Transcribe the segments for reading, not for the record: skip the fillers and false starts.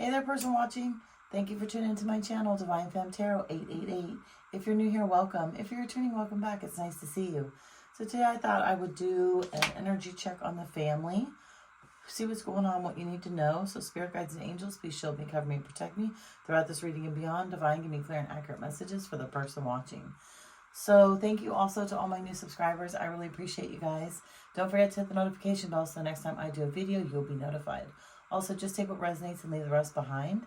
Hey there, person watching. Thank you for tuning into my channel, Divine Femme Tarot 888. If you're new here, welcome. If you're returning, welcome back. It's nice to see you. So today I thought I would do an energy check on the family. See what's going on, what you need to know. So spirit guides and angels, please shield me, cover me, and protect me throughout this reading and beyond. Divine, give me clear and accurate messages for the person watching. So thank you also to all my new subscribers. I really appreciate you guys. Don't forget to hit the notification bell so the next time I do a video, you'll be notified. Also, just take what resonates and leave the rest behind.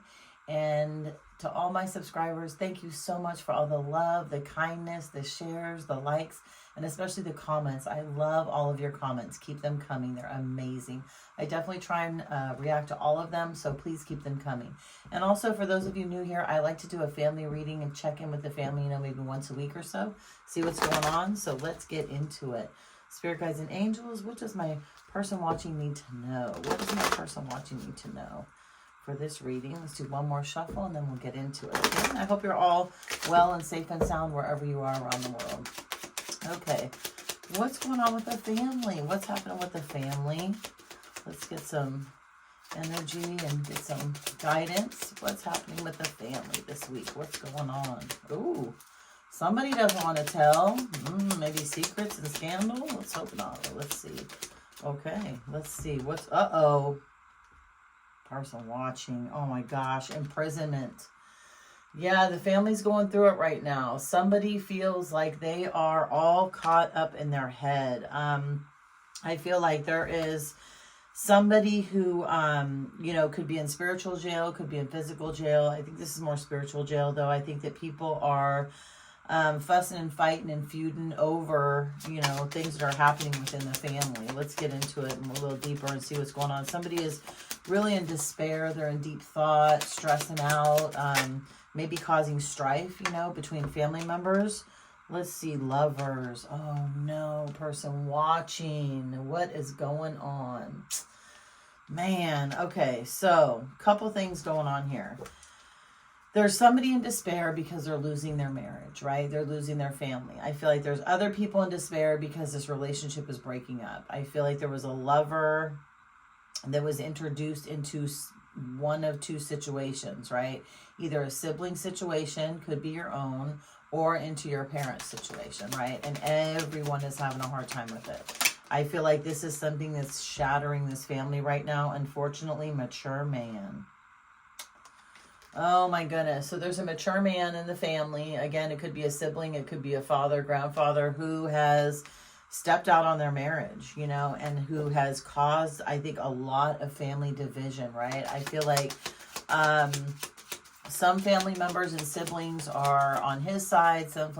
And to all my subscribers, thank you so much for all the love, the kindness, the shares, the likes, and especially the comments. I love all of your comments. Keep them coming. They're amazing. I definitely try and react to all of them, so please keep them coming. And also, for those of you new here, I like to do a family reading and check in with the family, maybe once a week or so, see what's going on. So let's get into it. Spirit guides and angels, what does my person watching need to know? What does my person watching need to know for this reading? Let's do one more shuffle and then we'll get into it. Okay? I hope you're all well and safe and sound wherever you are around the world. Okay, what's going on with the family? What's happening with the family? Let's get some energy and get some guidance. What's happening with the family this week? What's going on? Ooh. Somebody doesn't want to tell. Maybe secrets and scandal? Let's hope not. Let's see. Okay, let's see. What's... Uh-oh. Person watching. Oh my gosh. Imprisonment. Yeah, the family's going through it right now. Somebody feels like they are all caught up in their head. I feel like there is somebody who, could be in spiritual jail, could be in physical jail. I think this is more spiritual jail, though. I think that people are... fussing and fighting and feuding over, things that are happening within the family. Let's get into it a little deeper and see what's going on. Somebody is really in despair. They're in deep thought, stressing out, maybe causing strife, between family members. Let's see, lovers. Oh no, person watching. What is going on? Man, okay, so couple things going on here. There's somebody in despair because they're losing their marriage, right? They're losing their family. I feel like there's other people in despair because this relationship is breaking up. I feel like there was a lover that was introduced into one of two situations, right? Either a sibling situation, could be your own, or into your parents' situation, right? And everyone is having a hard time with it. I feel like this is something that's shattering this family right now. Unfortunately, mature man. Oh my goodness. So there's a mature man in the family. Again, it could be a sibling, it could be a father, grandfather who has stepped out on their marriage, and who has caused, I think, a lot of family division, right? I feel like some family members and siblings are on his side, some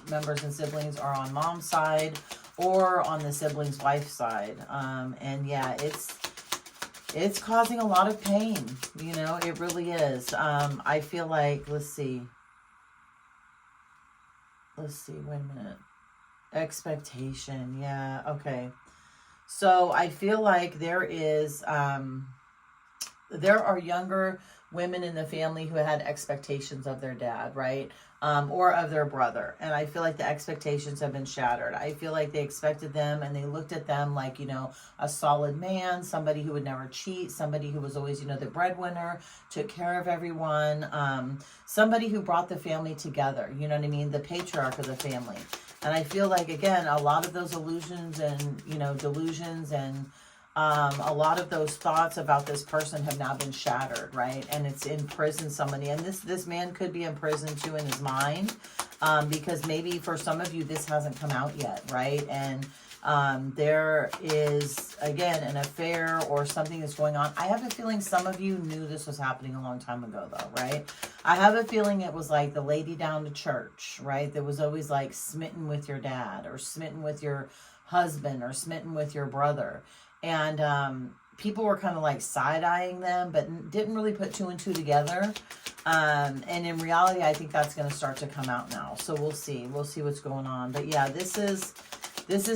members and siblings are on mom's side, or on the sibling's wife's side. And yeah, it's causing a lot of pain, it really is. I feel like, let's see, wait a minute. Expectation, yeah, okay. So I feel like there are younger women in the family who had expectations of their dad, right? Or of their brother. And I feel like the expectations have been shattered. I feel like they expected them and they looked at them like, a solid man, somebody who would never cheat, somebody who was always, the breadwinner, took care of everyone, somebody who brought the family together, you know what I mean? The patriarch of the family. And I feel like, again, a lot of those illusions and, delusions and a lot of those thoughts about this person have now been shattered, right? And it's imprisoned somebody. And this man could be in prison too in his mind, because maybe for some of you, this hasn't come out yet, right? And there is, again, an affair or something that's going on. I have a feeling some of you knew this was happening a long time ago, though, right? I have a feeling it was like the lady down to church, right? That was always like smitten with your dad or smitten with your husband or smitten with your brother. And people were kind of like side-eyeing them, but didn't really put two and two together. And in reality, I think that's going to start to come out now. So we'll see. We'll see what's going on. But yeah, this is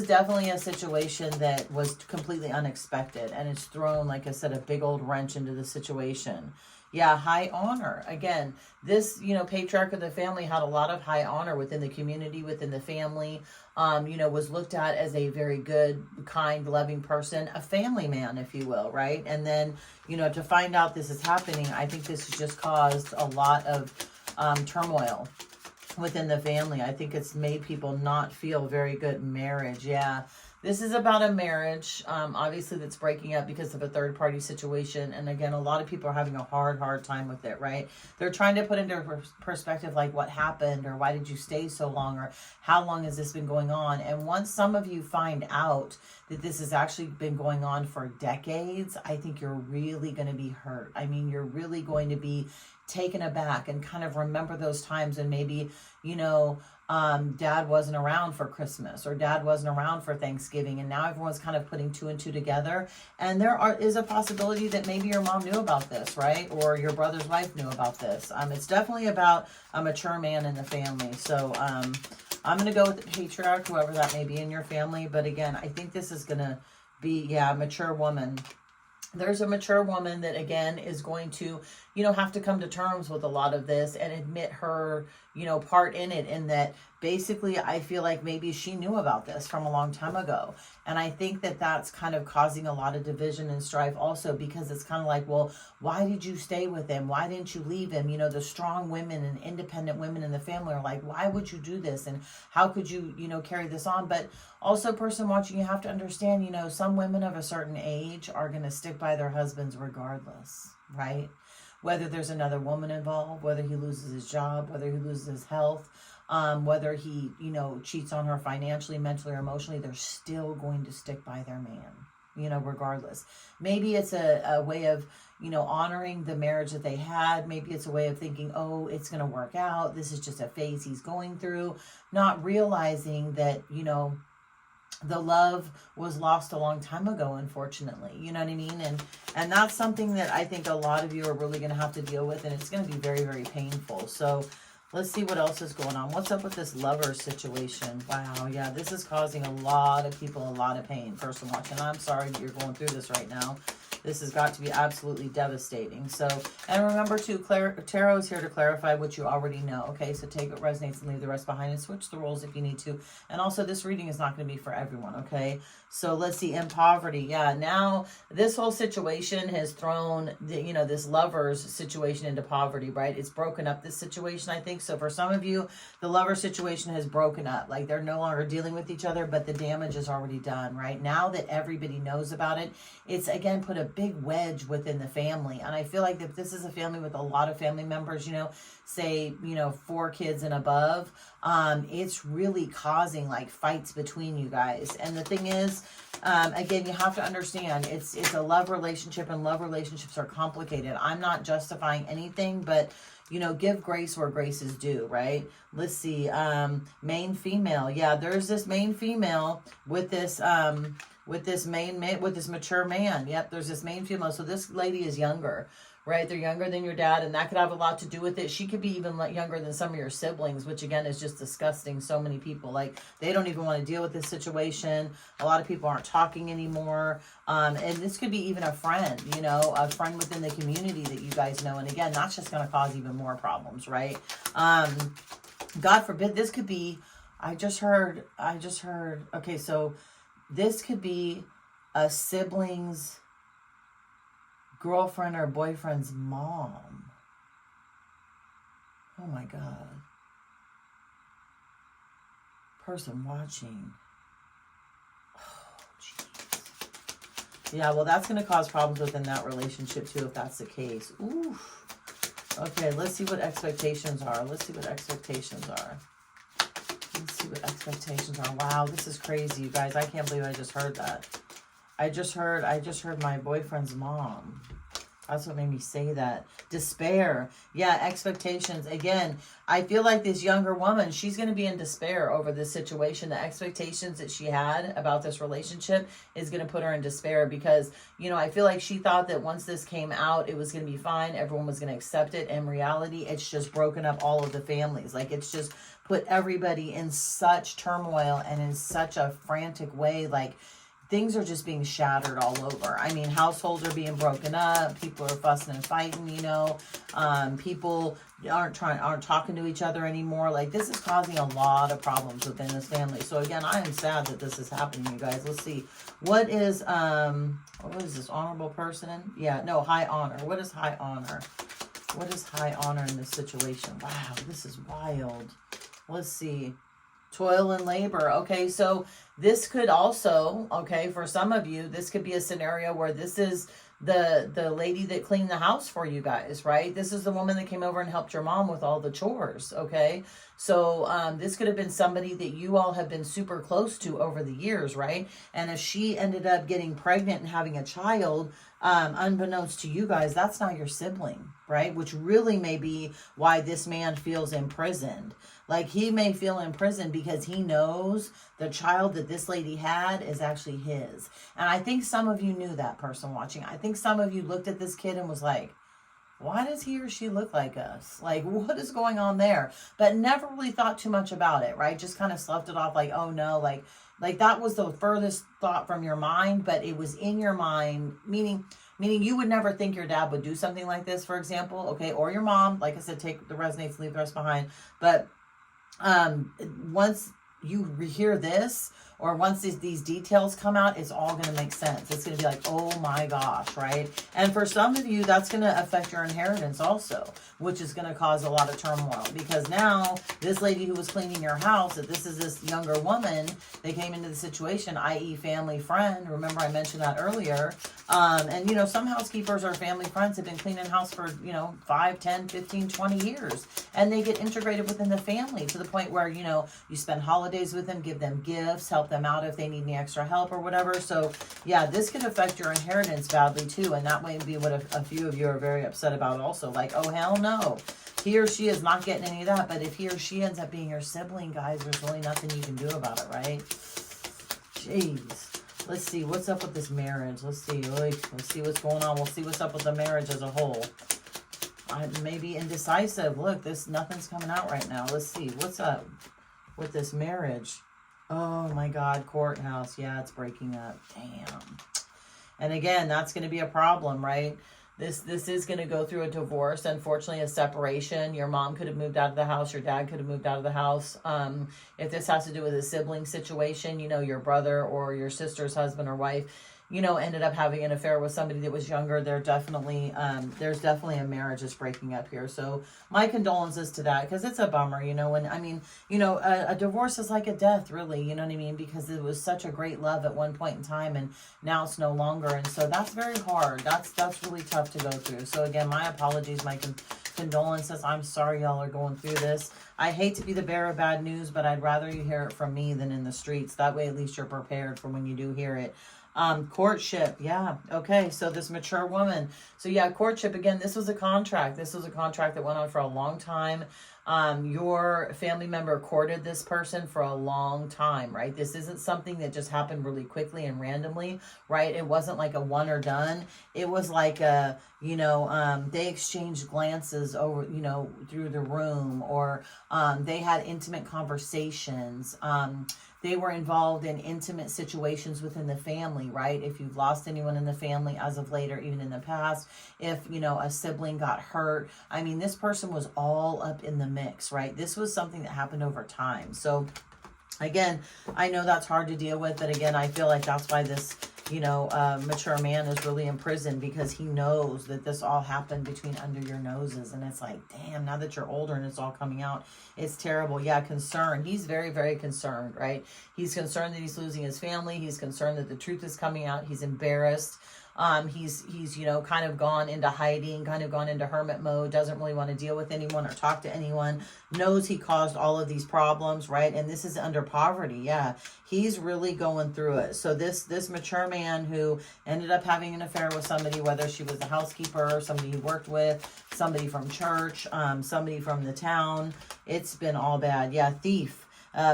definitely a situation that was completely unexpected. And it's thrown, like I said, a big old wrench into the situation. Yeah, high honor. Again, this, patriarch of the family had a lot of high honor within the community, within the family, was looked at as a very good, kind, loving person, a family man, if you will, right? And then, to find out this is happening, I think this has just caused a lot of turmoil within the family. I think it's made people not feel very good in marriage. Yeah. This is about a marriage, obviously, that's breaking up because of a third-party situation. And again, a lot of people are having a hard time with it, right? They're trying to put into perspective, like, what happened, or why did you stay so long, or how long has this been going on? And once some of you find out that this has actually been going on for decades, I think you're really going to be hurt. I mean, you're really going to be taken aback and kind of remember those times, and maybe, dad wasn't around for Christmas, or dad wasn't around for Thanksgiving, and now everyone's kind of putting two and two together. And is a possibility that maybe your mom knew about this, right? Or your brother's wife knew about this. It's definitely about a mature man in the family. So I'm going to go with the patriarch, whoever that may be in your family. But again, I think this is going to be, a mature woman. There's a mature woman that, again, is going to, have to come to terms with a lot of this and admit her, part in it. And that basically, I feel like maybe she knew about this from a long time ago. And I think that that's kind of causing a lot of division and strife also, because it's kind of like, well, why did you stay with him? Why didn't you leave him? The strong women and independent women in the family are like, why would you do this? And how could you, carry this on? But also, person watching, you have to understand, some women of a certain age are going to stick by their husbands regardless, right? Whether there's another woman involved, whether he loses his job, whether he loses his health, whether he, cheats on her financially, mentally, or emotionally, they're still going to stick by their man, regardless. Maybe it's a way of, honoring the marriage that they had. Maybe it's a way of thinking, oh, it's going to work out. This is just a phase he's going through, not realizing that, the love was lost a long time ago, unfortunately. You know what I mean? And that's something that I think a lot of you are really going to have to deal with, and it's going to be very, very painful. So let's see what else is going on. What's up with this lover situation? Wow, yeah, this is causing a lot of people a lot of pain. Person watching, I'm sorry that you're going through this right now. This has got to be absolutely devastating. So, and remember too, Tarot is here to clarify what you already know. Okay, so take what resonates and leave the rest behind, and switch the roles if you need to. And also, this reading is not going to be for everyone. Okay, so let's see. In poverty, yeah. Now this whole situation has thrown this lover's situation into poverty, right? It's broken up this situation, I think. So for some of you, the lover situation has broken up. Like, they're no longer dealing with each other, but the damage is already done, right? Now that everybody knows about it, it's again put a big wedge within the family. And I feel like if this is a family with a lot of family members, say 4 kids and above, it's really causing like fights between you guys. And the thing is, again, you have to understand it's a love relationship, and love relationships are complicated. I'm not justifying anything, but give grace where grace is due, right? Let's see. Main female. Yeah, there's this main female with this mature man. Yep, there's this main female. So this lady is younger, right? They're younger than your dad, and that could have a lot to do with it. She could be even younger than some of your siblings, which again is just disgusting. So many people, like, they don't even want to deal with this situation. A lot of people aren't talking anymore. And this could be even a friend, a friend within the community that you guys know. And again, that's just going to cause even more problems, right? God forbid, this could be, I just heard, okay, so this could be a sibling's girlfriend or boyfriend's mom. Oh my God. Person watching. Oh, jeez. Yeah, well, that's going to cause problems within that relationship too, if that's the case. Oof. Okay, let's see what expectations are. Let's see what expectations are. Wow, this is crazy, you guys. I can't believe I just heard that. I just heard my boyfriend's mom. That's what made me say that. Despair. Yeah, expectations. Again, I feel like this younger woman, she's going to be in despair over this situation. The expectations that she had about this relationship is going to put her in despair because, I feel like she thought that once this came out, it was going to be fine. Everyone was going to accept it. In reality, it's just broken up all of the families. Like, it's just put everybody in such turmoil and in such a frantic way. Like, things are just being shattered all over. I mean, households are being broken up. People are fussing and fighting, you know. People aren't talking to each other anymore. Like, this is causing a lot of problems within this family. So again, I am sad that this is happening, you guys. Let's see. What is this? Honorable person? Yeah, no, high honor. What is high honor? What is high honor in this situation? Wow, this is wild. Let's see. Toil and labor. Okay, so this could also, okay, for some of you, this could be a scenario where this is the lady that cleaned the house for you guys, right? This is the woman that came over and helped your mom with all the chores, okay? So this could have been somebody that you all have been super close to over the years, right? And if she ended up getting pregnant and having a child, unbeknownst to you guys, that's not your sibling, right? Which really may be why this man feels imprisoned. Like, he may feel imprisoned because he knows the child that this lady had is actually his. And I think some of you knew that, person watching. I think some of you looked at this kid and was like, why does he or she look like us? Like, what is going on there? But never really thought too much about it, right? Just kind of sloughed it off like, oh no, like that was the furthest thought from your mind, but it was in your mind, meaning you would never think your dad would do something like this, for example, okay? Or your mom, like I said, take the resonates, leave the rest behind. But once you hear this, or once these details come out, it's all going to make sense. It's going to be like, oh my gosh, right? And for some of you, that's going to affect your inheritance also, which is going to cause a lot of turmoil. Because now, this lady who was cleaning your house, if this is this younger woman that came into the situation, i.e. family friend, remember I mentioned that earlier, and, you know, some housekeepers or family friends have been cleaning house for, you know, 5, 10, 15, 20 years. And they get integrated within the family to the point where, you know, you spend holidays with them, give them gifts, help them out if they need any extra help or whatever. So, yeah, this could affect your inheritance badly too. And that might be what a few of you are very upset about also. Like, oh, hell no. He or she is not getting any of that. But if he or she ends up being your sibling, guys, there's really nothing you can do about it, right? Jeez. Let's see. What's up with this marriage? Let's see. Let's see what's going on. We'll see what's up with the marriage as a whole. Maybe indecisive. Look, nothing's coming out right now. Let's see. What's up with this marriage? Oh my God, courthouse. Yeah, it's breaking up. Damn. And again, that's going to be a problem, right? This is going to go through a divorce, unfortunately, a separation. Your mom could have moved out of the house. Your dad could have moved out of the house. If this has to do with a sibling situation, you know, your brother or your sister's husband or wife, you know, ended up having an affair with somebody that was younger, there's definitely a marriage that's breaking up here. So my condolences to that, because it's a bummer, you know. And I mean, you know, a divorce is like a death, really, you know what I mean? Because it was such a great love at one point in time, and now it's no longer. And so that's very hard. That's really tough to go through. So again, my apologies, my condolences. I'm sorry y'all are going through this. I hate to be the bearer of bad news, but I'd rather you hear it from me than in the streets. That way, at least you're prepared for when you do hear it. Courtship. Yeah. Okay. So this mature woman. So yeah, courtship. Again, this was a contract. This was a contract that went on for a long time. Your family member courted this person for a long time, right? This isn't something that just happened really quickly and randomly, right? It wasn't like a one or done. It was like a, you know, they exchanged glances over, you know, through the room, or they had intimate conversations. They were involved in intimate situations within the family, right? If you've lost anyone in the family as of late, or even in the past, if, you know, a sibling got hurt. I mean, this person was all up in the mix, right? This was something that happened over time. So again, I know that's hard to deal with, but again, I feel like that's why this, you know, mature man is really in prison, because he knows that this all happened between under your noses. And it's like, damn, now that you're older and it's all coming out, it's terrible. Yeah, concern. He's very, very concerned, right? He's concerned that he's losing his family. He's concerned that the truth is coming out. He's embarrassed. He's, you know, kind of gone into hiding, kind of gone into hermit mode, doesn't really want to deal with anyone or talk to anyone, knows he caused all of these problems, right? And this is under poverty. Yeah, he's really going through it. So this mature man who ended up having an affair with somebody, whether she was a housekeeper, somebody he worked with, somebody from church, somebody from the town, it's been all bad. Yeah, thief.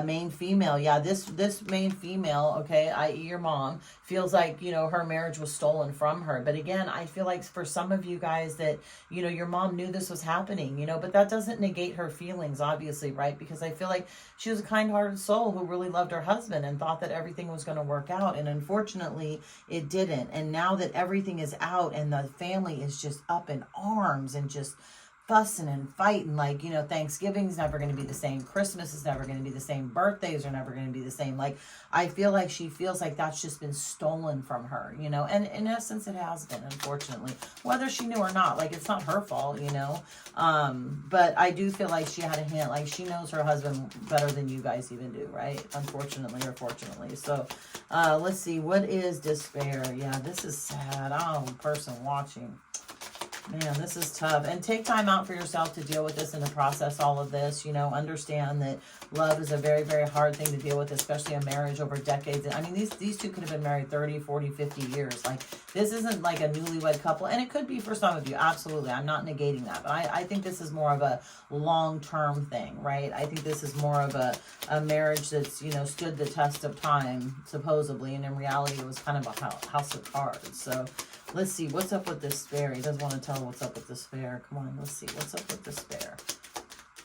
main female. Yeah, this main female, okay, i.e. your mom, feels like, you know, her marriage was stolen from her. But again, I feel like for some of you guys that, you know, your mom knew this was happening, you know, but that doesn't negate her feelings, obviously, right? Because I feel like she was a kind-hearted soul who really loved her husband and thought that everything was going to work out. And unfortunately, it didn't. And now that everything is out and the family is just up in arms and just fussing and fighting, like, you know, Thanksgiving's never going to be the same, Christmas is never going to be the same, birthdays are never going to be the same. Like, I feel like she feels like that's just been stolen from her, you know, and in essence it has been, unfortunately, whether she knew or not. Like, it's not her fault, you know. But I do feel like she had a hint, like she knows her husband better than you guys even do, right? Unfortunately or fortunately. So let's see, what is despair? Yeah, this is sad. Oh, person watching, man, this is tough. And take time out for yourself to deal with this and to process all of this. You know, understand that love is a very, very hard thing to deal with, especially a marriage over decades. I mean, these two could have been married 30, 40, 50 years. Like, this isn't like a newlywed couple. And it could be for some of you. Absolutely. I'm not negating that. But I think this is more of a long-term thing, right? I think this is more of a marriage that's, you know, stood the test of time, supposedly. And in reality, it was kind of a house of cards. So let's see, what's up with despair? He doesn't want to tell what's up with despair. Come on, let's see, what's up with despair?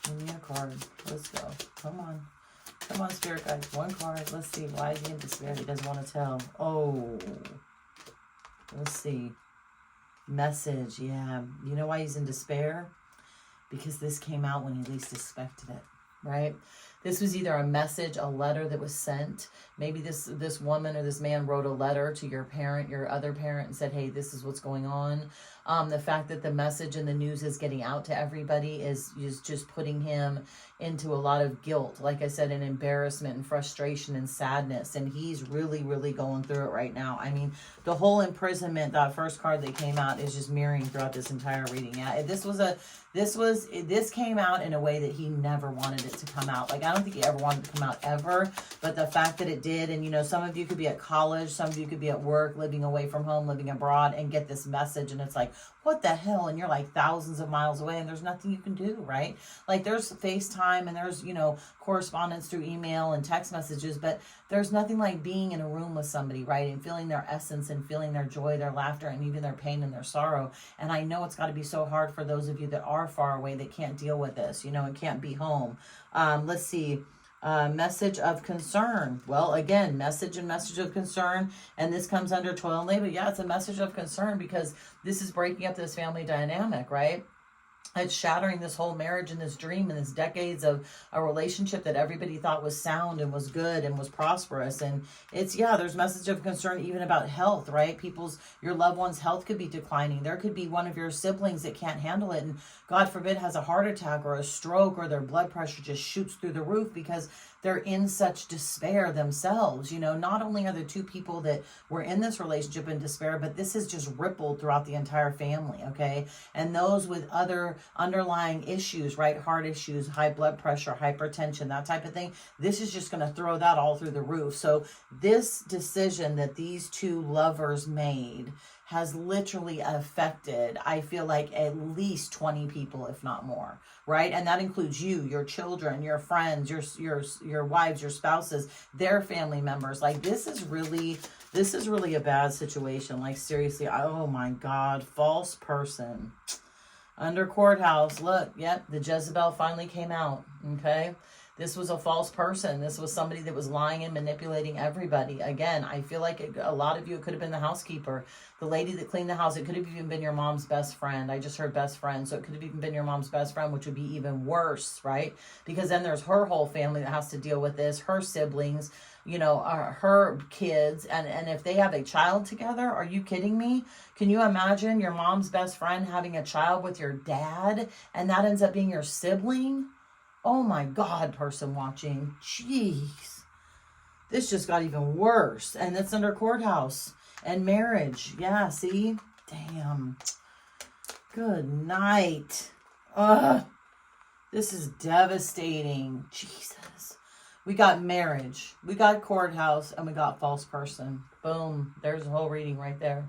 Give me a card. Let's go. Come on. Come on, spirit guides. One card. Let's see, why is he in despair? He doesn't want to tell. Oh. Let's see. Message, yeah. You know why he's in despair? Because this came out when he least expected it, right? This was either a message, a letter that was sent. Maybe this woman or this man wrote a letter to your parent, your other parent, and said, hey, this is what's going on. The fact that the message and the news is getting out to everybody is just putting him into a lot of guilt. Like I said, and embarrassment and frustration and sadness. And he's really, really going through it right now. I mean, the whole imprisonment, that first card that came out, is just mirroring throughout this entire reading. Yeah, this came out in a way that he never wanted it to come out. Like, I don't think he ever wanted it to come out ever, but the fact that it did, and you know, some of you could be at college, some of you could be at work, living away from home, living abroad, and get this message, and it's like, what the hell? And you're like thousands of miles away, and there's nothing you can do, right? Like, there's FaceTime, and there's, you know, correspondence through email and text messages, but there's nothing like being in a room with somebody, right? And feeling their essence and feeling their joy, their laughter, and even their pain and their sorrow. And I know it's got to be so hard for those of you that are far away, that can't deal with this, you know, and can't be home. Let's see. Message of concern. Well, again, message of concern, and this comes under toil and labor. Yeah, it's a message of concern because this is breaking up this family dynamic, right? It's shattering this whole marriage and this dream and this decades of a relationship that everybody thought was sound and was good and was prosperous. And it's, yeah, there's message of concern even about health, right? Your loved one's health could be declining. There could be one of your siblings that can't handle it, and God forbid has a heart attack or a stroke, or their blood pressure just shoots through the roof because they're in such despair themselves. You know, not only are the two people that were in this relationship in despair, but this has just rippled throughout the entire family, okay? And those with other underlying issues, right? Heart issues, high blood pressure, hypertension, that type of thing. This is just going to throw that all through the roof. So this decision that these two lovers made has literally affected, I feel like, at least 20 people, if not more, right? And that includes you, your children, your friends, your wives, your spouses, their family members. Like, this is really a bad situation. Like, seriously, oh my God, false person. Under courthouse, look, yep, the Jezebel finally came out, okay? This was a false person. This was somebody that was lying and manipulating everybody. Again, I feel like a lot of you, it could have been the housekeeper, the lady that cleaned the house. It could have even been your mom's best friend. I just heard best friend. So it could have even been your mom's best friend, which would be even worse, right? Because then there's her whole family that has to deal with this, her siblings, you know, her kids. And if they have a child together, are you kidding me? Can you imagine your mom's best friend having a child with your dad, and that ends up being your sibling? Oh my God, person watching. Jeez. This just got even worse. And it's under courthouse and marriage. Yeah, see? Damn. Good night. Ugh. This is devastating. Jesus. We got marriage. We got courthouse. And we got false person. Boom. There's the whole reading right there.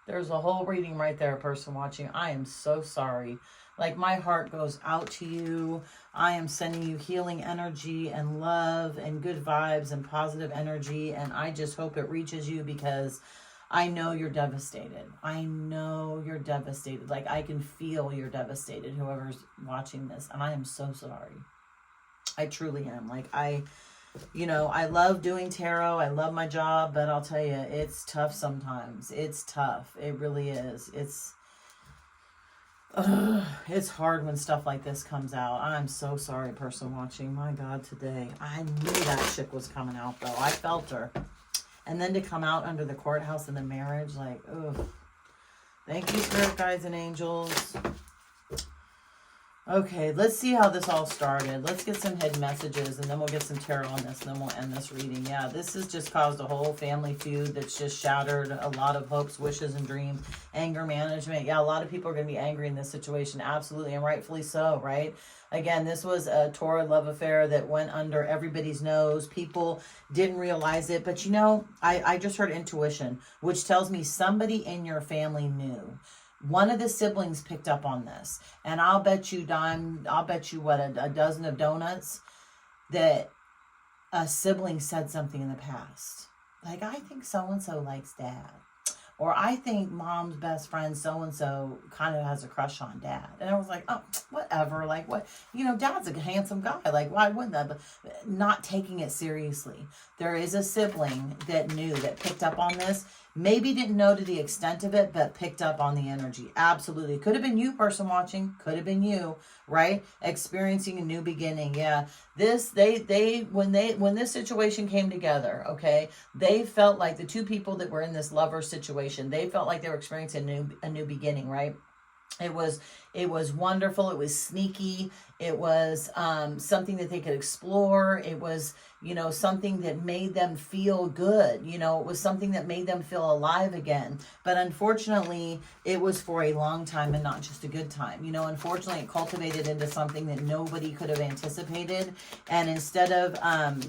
There's a whole reading right there, person watching. I am so sorry. Like, my heart goes out to you. I am sending you healing energy and love and good vibes and positive energy. And I just hope it reaches you, because I know you're devastated. I know you're devastated. Like, I can feel you're devastated, whoever's watching this. And I am so sorry. I truly am. Like, you know, I love doing tarot. I love my job, but I'll tell you, it's tough sometimes. It's tough. It really is. It's hard when stuff like this comes out. I'm so sorry, person watching. My God, today. I knew that chick was coming out, though. I felt her. And then to come out under the courthouse and the marriage, like, ugh. Thank you, spirit guides and angels. Okay, let's see how this all started. Let's get some hidden messages, and then we'll get some tarot on this, and then we'll end this reading. Yeah, this has just caused a whole family feud that's just shattered a lot of hopes, wishes, and dreams. Anger management. Yeah, a lot of people are going to be angry in this situation. Absolutely, and rightfully so, right? Again, this was a torrid love affair that went under everybody's nose. People didn't realize it. But, you know, I just heard intuition, which tells me somebody in your family knew. One of the siblings picked up on this, and I'll bet you what, a dozen of donuts that a sibling said something in the past. Like, I think so-and-so likes dad. Or I think mom's best friend so-and-so kind of has a crush on dad. And I was like, oh, whatever. Like, what? You know, dad's a handsome guy. Like, why wouldn't that? But not taking it seriously. There is a sibling that knew, that picked up on this. Maybe didn't know to the extent of it, but picked up on the energy. Absolutely. Could have been you, person watching. Could have been you, right? Experiencing a new beginning. Yeah. When this situation came together, okay, they felt like the two people that were in this lover situation, they felt like they were experiencing a new beginning, right? It was wonderful. It was sneaky. It was something that they could explore. It was, you know, something that made them feel good. You know, it was something that made them feel alive again. But unfortunately, it was for a long time and not just a good time. You know, unfortunately, it cultivated into something that nobody could have anticipated. And instead of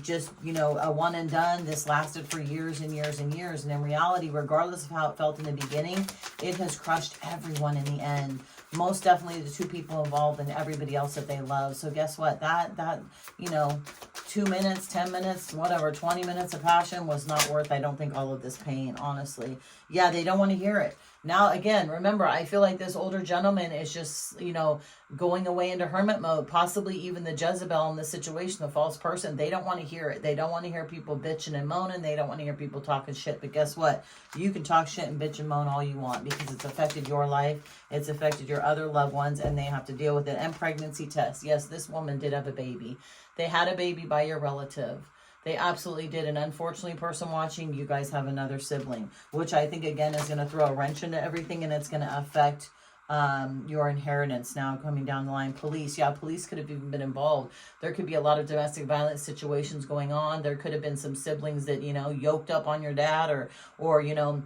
just, you know, a one and done, this lasted for years and years and years. And in reality, regardless of how it felt in the beginning, it has crushed everyone in the end. Most definitely the two people involved and everybody else that they love. So guess what? That you know, 2 minutes, 10 minutes, whatever, 20 minutes of passion was not worth, I don't think, all of this pain, honestly. Yeah, they don't want to hear it. Now, again, remember, I feel like this older gentleman is just, you know, going away into hermit mode. Possibly even the Jezebel in this situation, the false person. They don't want to hear it. They don't want to hear people bitching and moaning. They don't want to hear people talking shit. But guess what? You can talk shit and bitch and moan all you want, because it's affected your life. It's affected your other loved ones, and they have to deal with it. And pregnancy tests. Yes, this woman did have a baby. They had a baby by your relative. They absolutely did. And unfortunately, person watching, you guys have another sibling, which I think, again, is going to throw a wrench into everything, and it's going to affect your inheritance now coming down the line. Police. Yeah, police could have even been involved. There could be a lot of domestic violence situations going on. There could have been some siblings that, you know, yoked up on your dad or you know,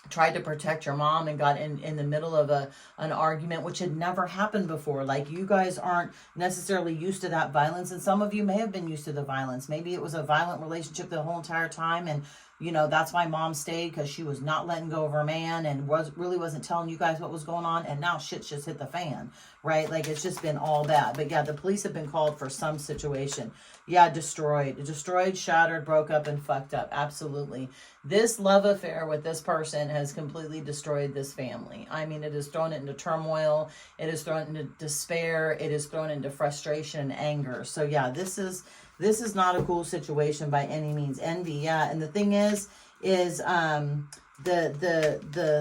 tried to protect your mom and got in the middle of an argument, which had never happened before. Like, you guys aren't necessarily used to that violence, and some of you may have been used to the violence. Maybe it was a violent relationship the whole entire time, and you know, that's why mom stayed, because she was not letting go of her man and really wasn't telling you guys what was going on, and now shit's just hit the fan, right? Like, it's just been all bad. But yeah, the police have been called for some situation. Yeah, destroyed, shattered, broke up, and fucked up. Absolutely. This love affair with this person has completely destroyed this family. I mean, it has thrown it into turmoil. It has thrown it into despair. It has thrown it into frustration and anger. So yeah, this is not a cool situation by any means. Envy, yeah. And the thing is the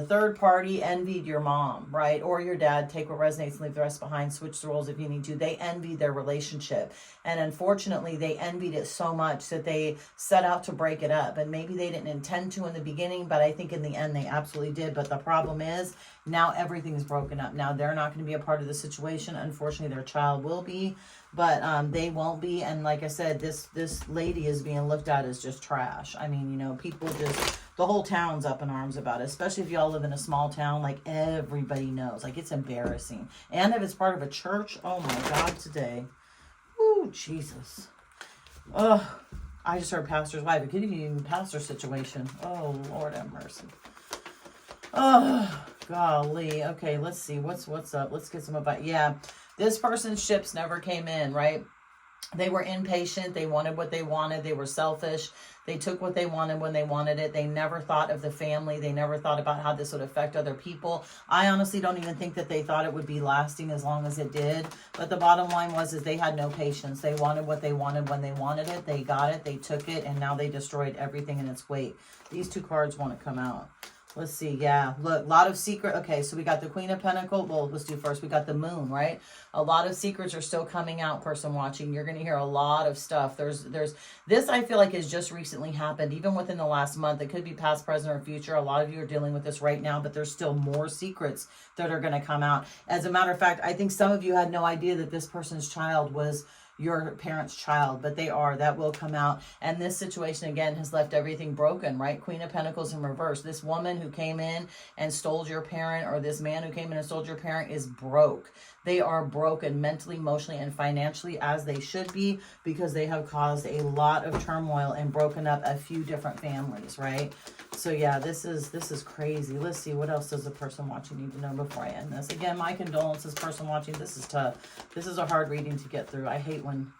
third party envied your mom, right? Or your dad. Take what resonates and leave the rest behind. Switch the roles if you need to. They envied their relationship. And unfortunately, they envied it so much that they set out to break it up. And maybe they didn't intend to in the beginning, but I think in the end they absolutely did. But the problem is, now everything's broken up. Now they're not going to be a part of the situation. Unfortunately, their child will be, but they won't be. And like I said, this lady is being looked at as just trash. I mean, you know, people just, the whole town's up in arms about it, especially if y'all live in a small town. Like, everybody knows. Like, it's embarrassing. And if it's part of a church, oh my God, today. Ooh, Jesus. Oh, I just heard pastor's wife. It could even be a pastor situation. Oh, Lord have mercy. Oh, golly. Okay, let's see. What's up? Let's get some advice. Yeah, this person's ships never came in, right? They were impatient. They wanted what they wanted. They were selfish. They took what they wanted when they wanted it. They never thought of the family. They never thought about how this would affect other people. I honestly don't even think that they thought it would be lasting as long as it did. But the bottom line was is they had no patience. They wanted what they wanted when they wanted it. They got it. They took it. And now they destroyed everything in its wake. These two cards want to come out. Let's see. Yeah. Look, a lot of secret. Okay. So we got the Queen of Pentacles. Well, let's do first. We got the Moon, right? A lot of secrets are still coming out, person watching. You're going to hear a lot of stuff. There's this, I feel like, has just recently happened, even within the last month. It could be past, present, or future. A lot of you are dealing with this right now, but there's still more secrets that are going to come out. As a matter of fact, I think some of you had no idea that this person's child was your parent's child, but they are. That will come out. And this situation, again, has left everything broken, right? Queen of Pentacles in reverse. This woman who came in and stole your parent, or this man who came in and stole your parent, is broke. They are broken mentally, emotionally, and financially, as they should be, because they have caused a lot of turmoil and broken up a few different families, right? So yeah, this is crazy. Let's see, what else does the person watching need to know before I end this? Again, my condolences, person watching. This is tough. This is a hard reading to get through. I hate when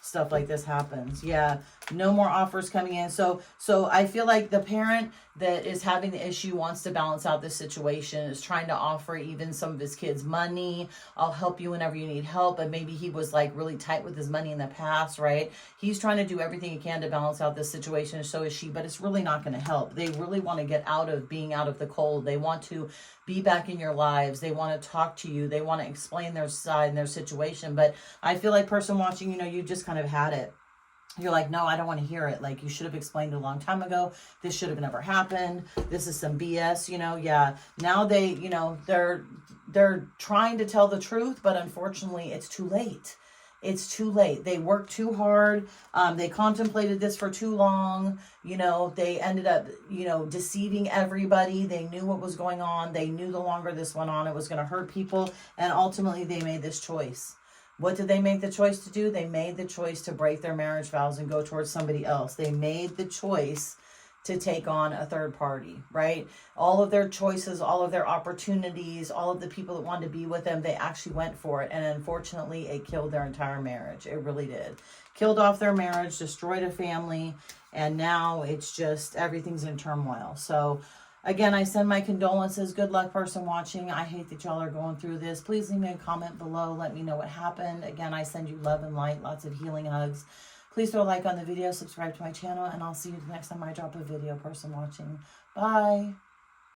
stuff like this happens. Yeah, no more offers coming in. So I feel like the parent that is having the issue wants to balance out this situation, is trying to offer even some of his kids money. I'll help you whenever you need help. And maybe he was like really tight with his money in the past, right? He's trying to do everything he can to balance out this situation. So is she, but it's really not going to help. They really want to get out of being out of the cold. They want to be back in your lives. They want to talk to you. They want to explain their side and their situation. But I feel like, person watching, you know, you just kind of had it. You're like, no, I don't want to hear it. Like, you should have explained it a long time ago. This should have never happened. This is some BS, you know. Yeah. Now they, you know, they're trying to tell the truth, but unfortunately it's too late. It's too late. They worked too hard. They contemplated this for too long. You know, they ended up, you know, deceiving everybody. They knew what was going on. They knew the longer this went on, it was going to hurt people. And ultimately they made this choice. What did they make the choice to do? They made the choice to break their marriage vows and go towards somebody else. They made the choice to take on a third party, right? All of their choices, all of their opportunities, all of the people that wanted to be with them, they actually went for it. And unfortunately, it killed their entire marriage. It really did. Killed off their marriage, destroyed a family, and now it's just, everything's in turmoil. So again, I send my condolences. Good luck, person watching. I hate that y'all are going through this. Please leave me a comment below. Let me know what happened. Again, I send you love and light, lots of healing hugs. Please throw a like on the video, subscribe to my channel, and I'll see you the next time I drop a video, person watching. Bye.